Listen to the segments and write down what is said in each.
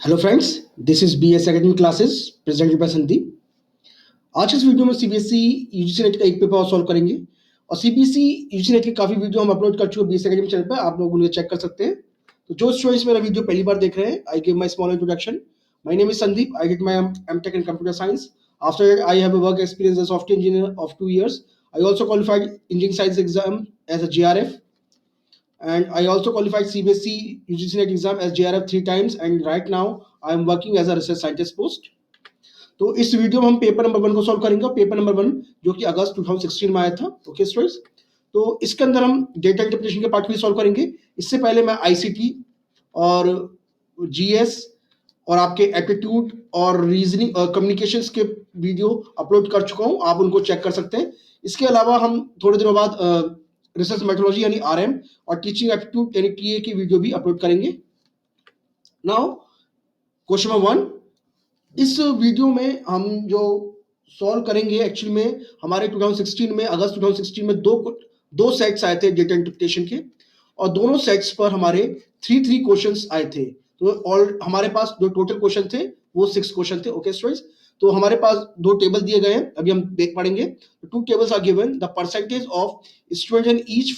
Hello friends, this is B S academy classes presented by Sandeep. आज इस video में CBSE UGC net का एक पेपर और सॉल्व करेंगे। और सीबीएसई यूजीसी नेट के काफी वीडियो हम अपलोड कर चुके हैं बीएस एकेडमी चैनल पर, आप लोग उन्हें चेक कर सकते हैं। तो जो स्टूडेंट्स मेरा वीडियो पहली बार देख रहे हैं, I give my small introduction. My name is Sandeep. I did my MTech in computer science. After that I have a work experience as software engineer of 2 years. I also qualified engineering science exam as a GRF, and I also qualified CBSE UGC NET exam as JRF 3 times, and right now I am working as a research scientist post. तो इस video में हम paper number 1 को solve करेंगे। Paper number 1 जो कि अगस्त 2016 में आया था। ओके स्टूडेंट्स, तो इसके अंदर हम डेटा इंटरप्रिटेशन के पार्ट को सॉल्व करेंगे। इससे पहले मैं आईसीटी और जीएस और आपके एप्टीट्यूड और रीजनिंग और कम्युनिकेशंस के वीडियो अपलोड कर चुका हूं, आप उनको चेक कर सकते हैं। इसके अलावा हम थोड़े दिनों बाद रिसर्च मेथोडोलॉजी यानी आरएम और टीचिंग एप्टीट्यूड यानी टीए की वीडियो भी अपलोड करेंगे। नाउ क्वेश्चन नंबर 1, इस वीडियो में हम जो सॉल्व करेंगे, एक्चुअली में हमारे 2016 में अगस्त 2016 में दो सेट्स आए थे डेटा इंटरप्रिटेशन के, और दोनों सेट्स पर हमारे 3 क्वेश्चंस आए थे। तो ऑल हमारे पास जो टोटल क्वेश्चन थे वो 6 क्वेश्चन थे। ओके स्टूडेंट्स, तो हमारे पास दो टेबल दिए गए हैं, अभी हम देख पढ़ेंगे। Two tables are given, the percentage of students in each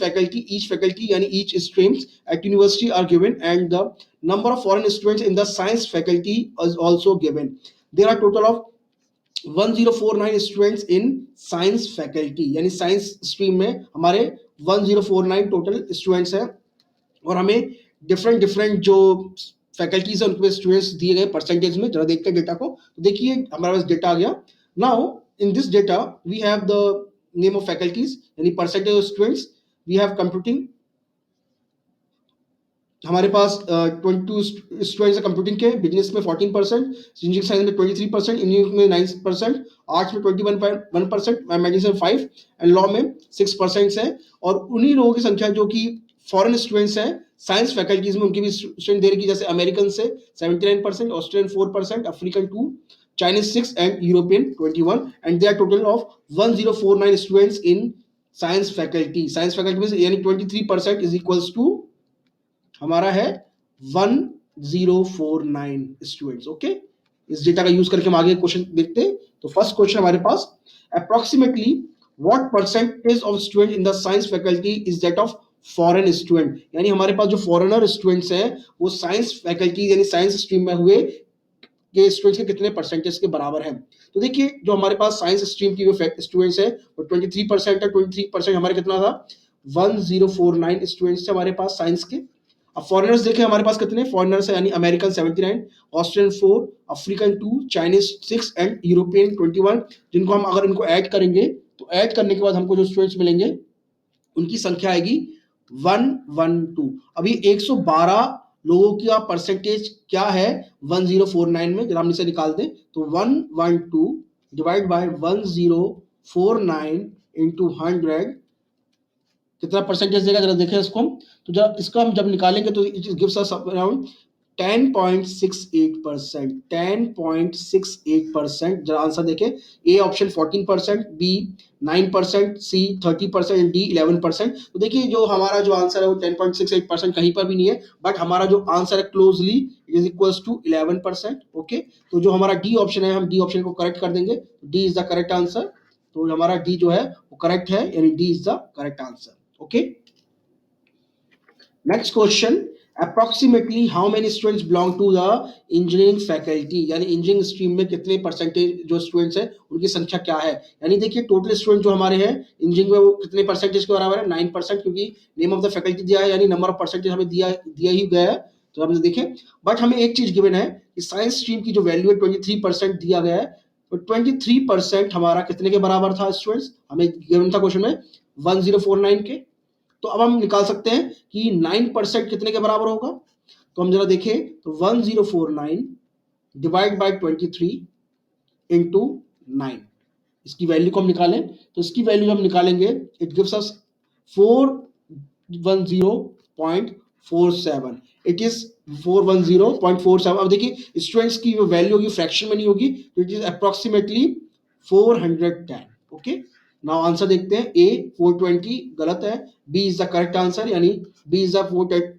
faculty यानी each streams at university are given, and the number of foreign students in the science faculty is also given. There are total of 1049 students in science faculty यानी science stream में हमारे 1049 total students हैं, और हमें different different जो faculties है उनके students दिए गए परसेंटेज में। जरा देखते हैं डेटा को। तो देखिए हमारे पास डेटा आ गया। Now in this data we have the name of faculties यानी percentage of students. We have computing, हमारे पास 22 स्टूडेंट्स है कंप्यूटिंग के। बिजनेस में 14%, इंजीनियरिंग साइंस में 23%, इंजीनियरिंग में 9%, आर्ट्स में 21.1%, मैथमेटिक्स में 5 एंड लॉ में 6% है। और उन्हीं लोगों की संख्या जो कि फॉरेन स्टूडेंट्स हैं साइंस फैकल्टीज में, उनकी भी स्टूडेंट दे रखी, जैसे अमेरिकन से 79%, Australian 4%, African 2, Chinese 6 and European 21, and they are total of 1049 students in science faculty. Science faculty में यानी 23% इज इक्वल्स टू हमारा है 1049 स्टूडेंट्स। ओके, इस डेटा का यूज करके हम आगे क्वेश्चन देखते हैं। तो फर्स्ट क्वेश्चन हमारे पास, approximately what percentage of student in the science faculty is that of foreign student, यानी हमारे पास जो फॉरेनर स्टूडेंट्स हैं वो साइंस फैकल्टी यानी साइंस स्ट्रीम में हुए के स्टूडेंट्स के कितने परसेंटेज के बराबर है। तो देखिए जो हमारे पास साइंस स्ट्रीम की जो स्टूडेंट्स है वो 23% है। 23% हमारे कितना था, 1049 स्टूडेंट्स थे हमारे पास साइंस के। अब फॉरेनर्स देखें हमारे पास कितने फॉरेनर्स है, यानी American 79, Australian 4, African 2, Chinese 6 and European 21, जिनको हम अगर इनको ऐड करेंगे तो ऐड करने के बाद हमको जो स्टूडेंट्स मिलेंगे उनकी संख्या आएगी 112। अभी 112 लोगों का परसेंटेज क्या है 1049 में, जरा हम इसे निकाल दें तो 112 डिवाइड बाय 1049 इंटू 100 कितना परसेंटेज देगा, जरा देखें इसको। तो जब इसको हम जब निकालेंगे तो इट गिव्स अस अराउंड 10.68%। 10.68%, जरा आंसर देखें। A option 14%, B 9%, C 30%, D 11%। तो देखिए जो हमारा जो आंसर है वो 10.68% कहीं पर भी नहीं है, बट हमारा जो आंसर है closely is equals to 11%। Okay, तो जो हमारा डी ऑप्शन है हम डी ऑप्शन को करेक्ट कर देंगे, D is the correct answer. तो हमारा डी जो है वो करेक्ट है, यानी D is the correct answer. Okay, next question, approximately how many students belong to the engineering faculty, यानी इंजीनियरिंग स्ट्रीम में कितने परसेंटेज जो स्टूडेंट्स हैं उनकी संख्या क्या है। यानी देखिए टोटल स्टूडेंट जो हमारे हैं इंजीनियरिंग में वो कितने परसेंटेज के बराबर है, 9%, क्योंकि नेम ऑफ द फैकल्टी दिया है यानी नंबर ऑफ परसेंटेज हमें दिया ही गया है। तो हमने देखें, बट हमें एक चीज गिवन है कि साइंस स्ट्रीम की जो वैल्यू है 23% दिया गया है। तो 23% हमारा कितने के बराबर था स्टूडेंट्स, हमें गिवन था क्वेश्चन में 1049 के। तो अब हम निकाल सकते हैं कि 9% कितने के बराबर होगा। तो हम जरा देखें तो 1049 डिवाइड बाय 23 इंटू 9, इसकी वैल्यू को हम निकालें तो इसकी वैल्यू हम निकालेंगे it gives us 410.47। It is 410.47। अब देखिए स्टूडेंट्स की जो वैल्यू होगी फ्रैक्शन में नहीं होगी, तो it is approximately 410। Okay, now answer देखते हैं। ए 420 गलत है, B is the correct answer, यानी बी इज द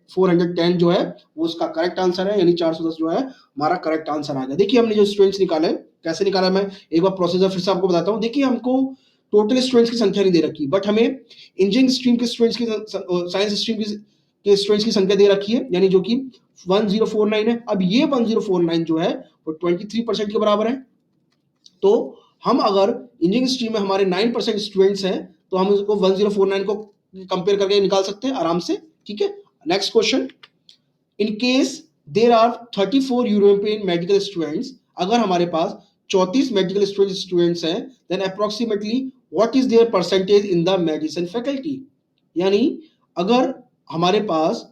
410 जो है वो उसका करेक्ट आंसर है, यानी 410 जो है हमारा करेक्ट आंसर आ गया। देखिए हमने जो स्टूडेंट्स निकाले कैसे निकाला, मैं एक बार प्रोसीजर फिर से आपको बताता हूँ। देखिए हमको टोटल स्टूडेंट्स की संख्या नहीं दे रखी, बट हमें इंजीनियरिंग स्ट्रीम के स्टूडेंट्स की, साइंस स्ट्रीम के स्टूडेंट्स की संख्या दे रखी है, यानी जो कि 1049 है। अब ये 1049 जो है वो 23% के बराबर है। तो हम अगर इंजीनियरिंग स्ट्रीम में हमारे 9% स्टूडेंट्स हैं तो हम उसको 1049 को कंपेयर करके निकाल सकते हैं आराम से। ठीक है, next question. In case there are 34 European medical students, अगर हमारे पास 34 मेडिकल स्टूडेंट्स हैं, then approximately what is their percentage in the medicine faculty. यानी अगर हमारे पास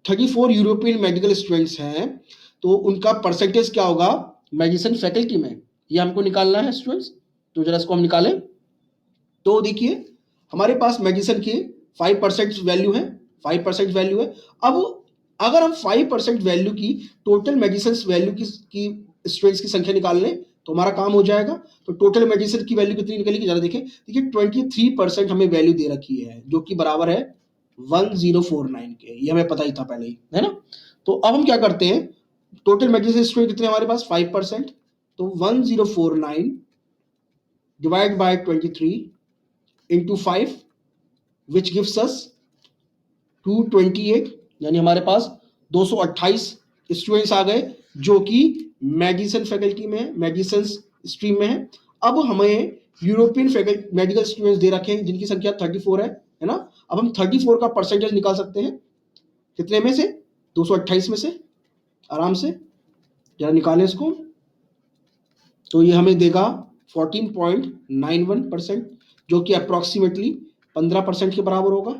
34 यूरोपियन मेडिकल स्टूडेंट्स हैं तो उनका परसेंटेज क्या होगा मेडिसिन फैकल्टी में, ये हमको निकालना है स्टूडेंट्स। तो जरा इसको हम निकालें। तो देखिए हमारे पास मेडिसिन की 5% वैल्यू है, 5% वैल्यू है। अब अगर हम 5% वैल्यू की टोटल मेडिसिन वैल्यू की स्टूडेंट्स की संख्या निकाल लें तो हमारा काम हो जाएगा। तो टोटल मेडिसिन की वैल्यू कितनी निकलेगी जरा देखें। देखिए 23% हमें वैल्यू दे रखी है, जो कि बराबर है 1049 के, ये हमें पता ही था पहले ही, है ना। तो अब हम क्या करते हैं, टोटल मेडिसिन स्टूडेंट कितने हमारे पास 5%, तो 1049 divide by 23 into 5 which gives us 228, यानी हमारे पास 228 स्टूडेंट्स आ गए जो कि मेडिसिन फैकल्टी में है, मेडिसिन स्ट्रीम में है। अब हमें European faculty medical students they रखे हैं जिनकी संख्या 34 है ना। अब हम 34 का परसेंटेज निकाल सकते हैं, कितने में से 228 में से, आराम से जरा निकालें इसको। तो ये हमें देगा 14.91%, जो कि अप्रोक्सीमेटली 15% के बराबर होगा,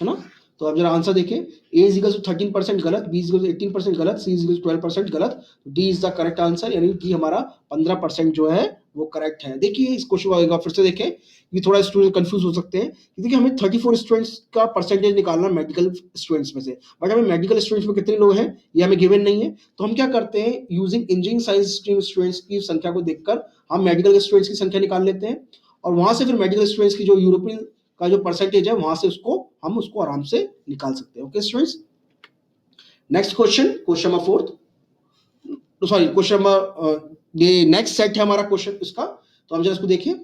है ना। तो अब जरा आंसर देखें। ए इज इक्वल टू 13% गलत, बी इज इक्वल टू 18% गलत, सी इज इक्वल टू 12% गलत, D is the correct answer, यानी डी हमारा 15% जो है वो करेक्ट है। देखिए इस क्वेश्चन को फिर से देखें, ये थोड़ा स्टूडेंट कंफ्यूज हो सकते हैं। देखिए हमें 34 स्टूडेंट्स का परसेंटेज निकालना मेडिकल स्टूडेंट्स में से, बट हमें मेडिकल स्टूडेंट्स में कितने लोग हैं ये हमें गिवन नहीं है। तो हम क्या करते हैं, using engineering science stream students की संख्या को देखकर हम मेडिकल स्टूडेंट्स की संख्या निकाल लेते हैं, और वहां से फिर मेडिकल स्टूडेंट्स की जो यूरोपियन का जो परसेंटेज है वहां से हम उसको आराम से निकाल सकते हैं। Okay students, next question, question number 4, sorry question number, ये नेक्स्ट सेट है हमारा क्वेश्चन इसका। तो हम जरा इसको देखिए।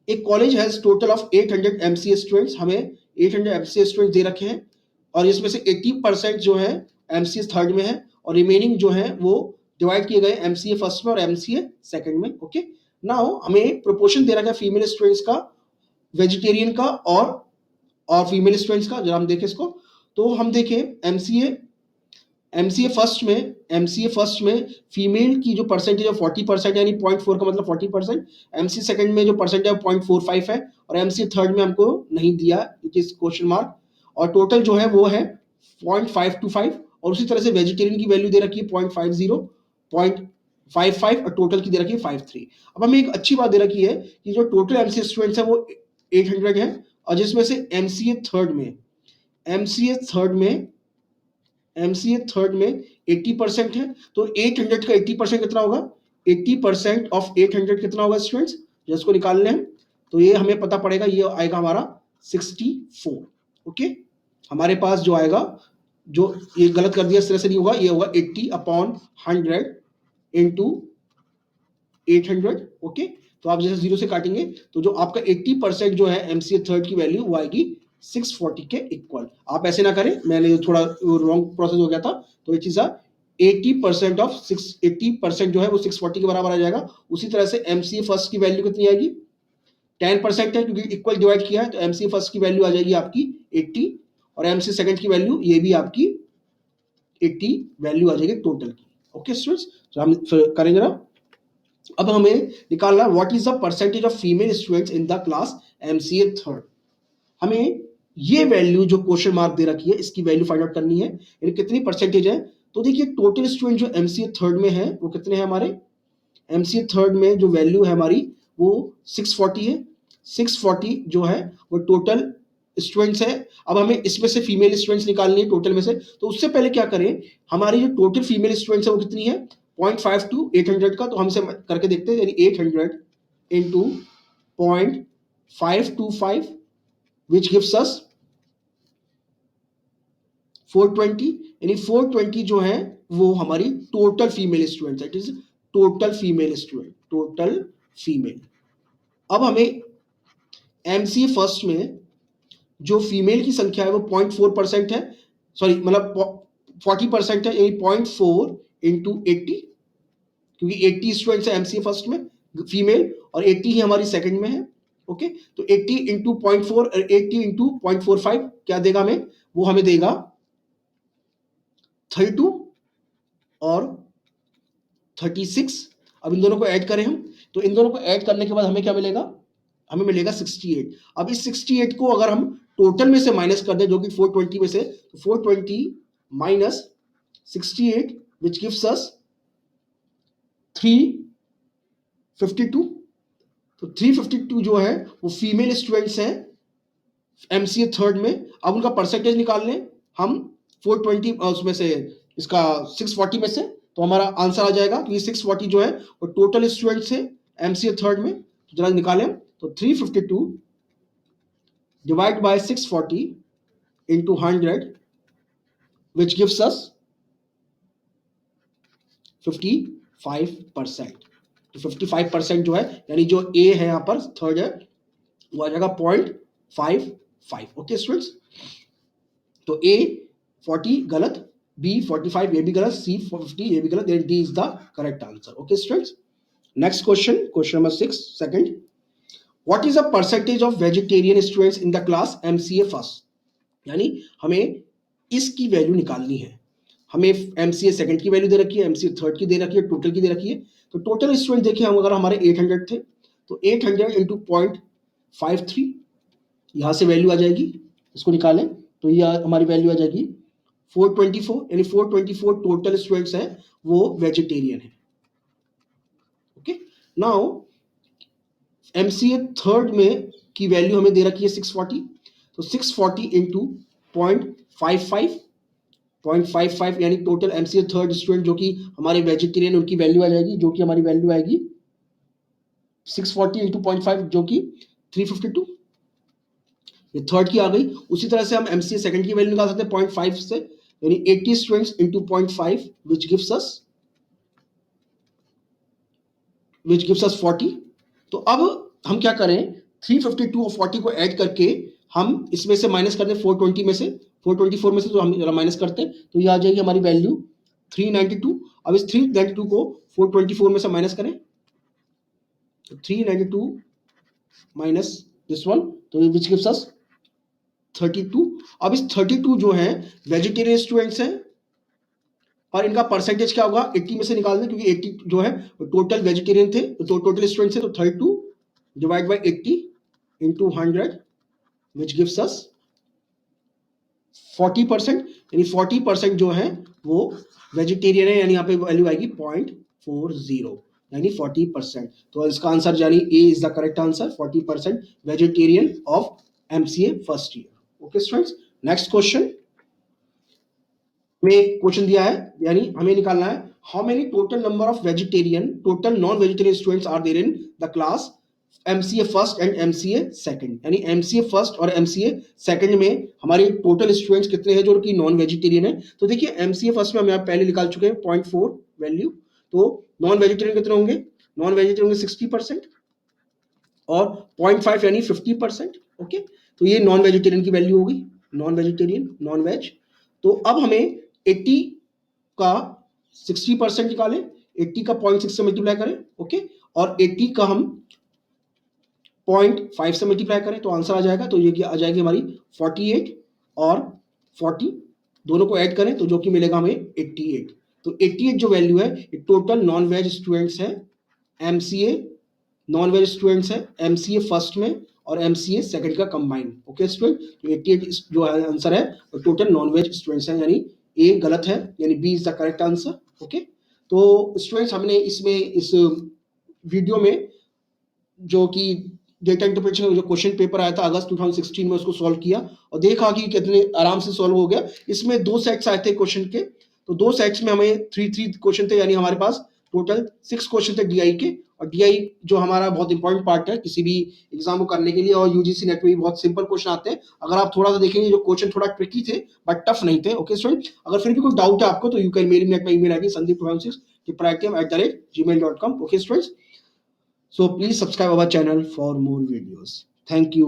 एक college has total of 800 MCA students, हमें 800 एमसीए स्टूडेंट्स दे रखे हैं, और इसमें से 80% जो है एमसीए थर्ड में है, और रिमेनिंग जो है वो डिवाइड किए गए एमसीए फर्स्ट में और एमसीए सेकंड में। ओके, नाउ हमें प्रोपोर्शन दे रखा है फीमेल स्टूडेंट्स का, वेजिटेरियन का और फीमेल स्टूडेंट्स का। जरा हम देखें इसको, तो हम देखें एमसीए फर्स्ट में फीमेल की जो परसेंटेज है 40%, यानी 0.4 का मतलब 40%। एमसीए सेकंड में जो परसेंट है 0.45 है, और एमसीए थर्ड में हमको नहीं दिया, इट इज क्वेश्चन मार्क, और टोटल जो है वो है 0.525, और उसी तरह से वेजिटेरियन की वैल्यू दे रखी है 0.50, 0.55, और टोटल की दे रखी है 53। अब हमें एक अच्छी बात दे रखी है कि जो टोटल एमसीए स्टूडेंट्स है वो 800 है, और जिसमें से एमसीए थर्ड में 80% है। तो 800 का 80% कितना होगा, 80% ऑफ 800 कितना होगा स्टूडेंट्स, जिसको निकालने हैं। तो ये हमें पता पड़ेगा, ये आएगा हमारा 64। ओके, हमारे पास जो आएगा, जो ये गलत कर दिया इस तरह से नहीं होगा, ये होगा 80/100 इंटू 800। ओके, तो आप जैसे 0 से काटेंगे तो जो आपका 80% जो है एमसीए थर्ड की वैल्यू वो आएगी 640 के इक्वल। आप ऐसे ना करें, मैंने थोड़ा रॉन्ग प्रोसेस हो गया था, तो ये चीज 80% ऑफ 80% जो है वो 640 के बराबर आ जाएगा। उसी तरह से एमसीए फर्स्ट की वैल्यू कितनी आएगी, 10% है क्योंकि इक्वल डिवाइड किया है, तो एमसीए फर्स्ट की वैल्यू आ जाएगी आपकी 80, और एमसीए सेकंड की वैल्यू ये भी आपकी 80 वैल्यू आ जाएगी टोटल की। ओके स्टूडेंट्स, तो हम फिर करेंगे ना। अब हमें निकालना है what is the percentage of female students in the class MCA third. हमें ये वैल्यू जो क्वेश्चन मार्क दे रखी है इसकी वैल्यू फाइंड आउट करनी है, यानी कितनी परसेंटेज है। तो देखिए टोटल स्टूडेंट जो एमसीए थर्ड में है वो कितने हैं हमारे, एमसीए थर्ड में जो वैल्यू है हमारी वो 640 है। 640 जो है वो टोटल स्टूडेंट्स है। अब हमें इसमें से फीमेल स्टूडेंट्स निकालनी है टोटल में से, तो उससे पहले क्या करें, हमारी जो टोटल फीमेल स्टूडेंट्स है वो कितनी है 0.5 टू 800 का, तो हमसे करके देखते हैं, यानी 800 इंटू 0.525 which gives us 420, यानी 420 जो है वो हमारी टोटल फीमेल स्टूडेंट है, it is total female student, total female. अब हमें एमसीए फर्स्ट में जो फीमेल की संख्या है वो 0.4% है, सॉरी मतलब 40% है, यानी 0.4 इंटू 80, क्योंकि 80 स्टूडेंट्स है एमसीए फर्स्ट में फीमेल और 80 ही हमारी सेकंड में है। ओके, तो 80 इंटू 0.4, 80 इंटू 0.45 क्या देगा हमें, वो हमें देगा 32 और 36। अब इन दोनों को ऐड करें हम, तो इन दोनों को ऐड करने के बाद हमें क्या मिलेगा, हमें मिलेगा 68। अब इस 68 को अगर हम टोटल में से माइनस कर दें जो कि 420 में से, तो 420 माइनस 68 विच गिव्स अस 352। तो 352 जो है वो फीमेल स्टूडेंट्स हैं एमसीए थर्ड में। अब उनका परसेंटेज निकाल लें हम 420 उसमें से, इसका 640 में से, तो हमारा आंसर आ जाएगा कि 640 जो है वो टोटल स्टूडेंट्स हैं एमसीए थर्ड में। तो जरा निकालें, तो 352 divide by 640 into 100 which gives us 55%। तो 55% जो है, यानी जो ए है यहाँ पर थर्ड है वो आ जाएगा 0.55। ओके स्टूडेंट्स, तो ए 40 गलत, बी 45 ये भी गलत, सी 50 ये भी गलत, then D is the correct answer. Okay students, next question, question number 6 second, what is the percentage of vegetarian students in the class MCA first, यानी हमें इसकी वैल्यू निकालनी है। हमें एमसीए सेकंड की वैल्यू दे रखी है, एमसीए थर्ड की दे रखी है, टोटल की दे रखी है। तो टोटल स्टूडेंट देखिए हम, अगर हमारे 800 थे तो 800 इंटू 0.53 यहाँ से वैल्यू आ जाएगी, इसको निकालें तो ये हमारी वैल्यू आ जाएगी 424, यानी 424 टोटल स्टूडेंट्स हैं वो वेजिटेरियन है। ओके, नाउ एमसीए थर्ड में की वैल्यू हमें दे रखी है 640, तो 640 इंटू 0.55 यानी टोटल एमसीए थर्ड स्टूडेंट जो कि हमारे वेजिटेरियन, उनकी वैल्यू आ जाएगी, जो कि हमारी वैल्यू आएगी 640 इंटू 0.5 जो कि 352, ये थर्ड की आ गई। उसी तरह से हम एमसीए सेकंड की वैल्यू निकाल सकते हैं 0.5 से, यानी 80 students into 0.5 which gives us 40। तो अब हम क्या करें, 352 और 40 को ऐड करके हम इसमें से माइनस कर दें 420 में से, 424 में से, तो हम जरा माइनस करते हैं तो ये आ जाएगी हमारी वैल्यू 392। अब इस 392 को 424 में से माइनस करें, तो 392 माइनस दिस वन, तो विच गिव्स अस 32। अब इस 32 जो है वेजिटेरियन स्टूडेंट्स हैं और इनका परसेंटेज क्या होगा, 80 में से निकाल दें, क्योंकि 80 जो है टोटल वेजिटेरियन थे, तो टोटल स्टूडेंट्स थे, तो 32 divide by 80 into 100 which gives us 40%, यानी 40% जो है वो वेजिटेरियन है, यानी यहाँ पे वैल्यू आएगी 0.40, यानी 40%। तो इसका आंसर यानी A is the correct answer, 40% vegetarian of MCA first year. Okay students, next question में क्वेश्चन दिया है, यानी हमें निकालना है how many total number of vegetarian, total non vegetarian students are there in the class MCA first and MCA second, यानी MCA first और MCA second में हमारे टोटल स्टूडेंट्स कितने हैं जो कि नॉन वेजिटेरियन है। तो देखिए एमसीए फर्स्ट में हम यहाँ पहले निकाल चुके हैं 0.4 वैल्यू, तो नॉन वेजिटेरियन कितने होंगे, नॉन वेजिटेरियन होंगे 60% और 0.5 यानी 50%। ओके, तो ये नॉन वेजिटेरियन की वैल्यू होगी, नॉन वेजिटेरियन, नॉन वेज। तो अब हमें 80 का 60% निकालें, 80 का 0.6 से मल्टीप्लाई करें, ओके, और 80 का हम 0.5 से मल्टीप्लाई करें तो आंसर आ जाएगा, तो ये आ जाएगी हमारी 48 और 40 दोनों को ऐड करें तो जो कि मिलेगा हमें 88। तो 88 जो वैल्यू है ये टोटल नॉन वेज स्टूडेंट्स हैं एमसीए, नॉन वेज स्टूडेंट्स हैं एमसीए फर्स्ट में और एमसीए सेकंड का कंबाइन। ओके स्टूडेंट, तो 88 जो आंसर है वो टोटल नॉन वेज स्टूडेंट्स हैं, यानी ए गलत है, यानी B is the correct answer. Okay, तो स्टूडेंट्स हमने इसमें इस वीडियो में जो कि डेटा इंटरप्रिटेशन का जो क्वेश्चन पेपर आया था अगस्त 2016 में उसको सॉल्व किया और देखा कि कितने आराम से सॉल्व हो गया। इसमें 2 सेट्स आए थे क्वेश्चन के, तो 2 सेट्स में हमें 3 क्वेश्चन थे, यानी हमारे पास टोटल 6 क्वेश्चन थे डीआई के। और डीआई जो हमारा बहुत इंपॉर्टेंट पार्ट है किसी भी एग्जाम को करने के लिए, और यूजीसी नेट में भी बहुत सिंपल क्वेश्चन आते हैं। अगर आप थोड़ा सा देखेंगे जो क्वेश्चन थोड़ा ट्रिकी थे बट टफ नहीं थे। ओके स्टूडेंट, अगर फिर भी कोई डाउट है आपको तो you can mail me at my email ID sandeep216@gmail.com। Okay students, so please subscribe our channel for more videos. Thank you.